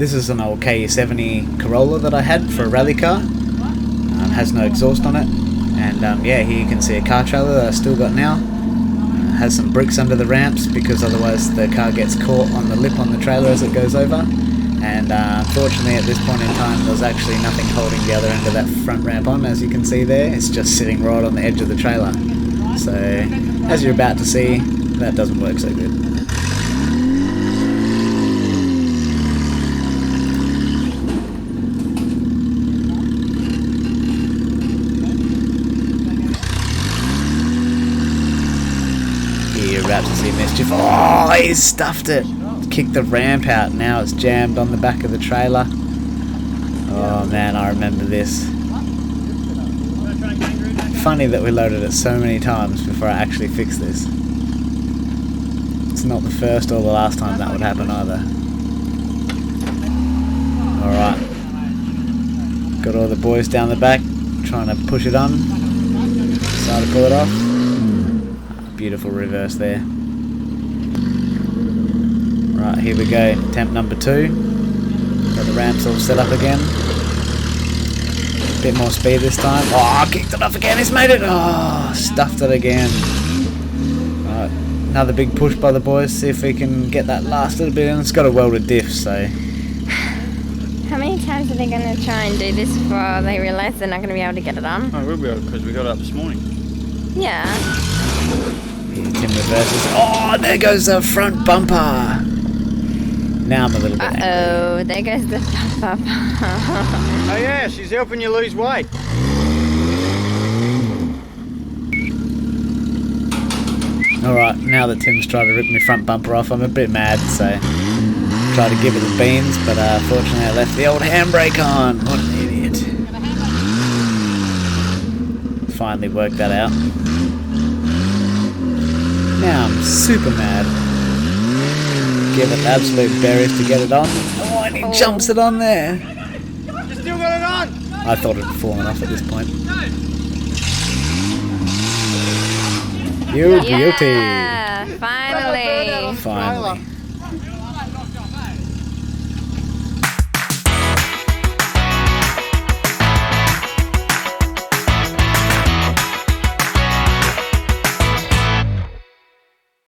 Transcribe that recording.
This is an old KU70 Corolla that I had for a rally car. Has no exhaust on it. And yeah, here you can see a car trailer that I still got now. Has some bricks under the ramps because otherwise the car gets caught on the lip on the trailer as it goes over. And unfortunately at this point in time there's actually nothing holding the other end of that front ramp on, as you can see there. It's just sitting right on the edge of the trailer. So as you're about to see, that doesn't work so good. You're about to see mischief. Oh, he's stuffed it. Kicked the ramp out. Now it's jammed on the back of the trailer. Oh man, I remember this. Funny that we loaded it so many times before I actually fixed this. It's not the first or the last time that would happen either. Alright. Got all the boys down the back trying to push it on. Try to pull it off. Beautiful reverse there. Right, here we go. Attempt number 2. Got the ramps all set up again. Bit more speed this time. Oh, kicked it off again. He's made it. Oh, stuffed it again. Right, another big push by the boys. See if we can get that last little bit in. It's got a welded diff, so. How many times are they going to try and do this before they realise they're not going to be able to get it on? Oh, we'll be able, because we got it up this morning. Yeah. Tim reverses. Oh, there goes the front bumper. Now I'm a little bit angry. Uh-oh, there goes the bumper. Oh yeah, she's helping you lose weight. Alright, now that Tim's tried to rip my front bumper off, I'm a bit mad, so try to give it the beans, but fortunately I left the old handbrake on. What an idiot. Finally worked that out. Now I'm super mad. Give it absolute berries to get it on. Oh, and he jumps it on there. You still got it on? I thought it had fallen off at this point. You beauty. Yeah, finally. Finally.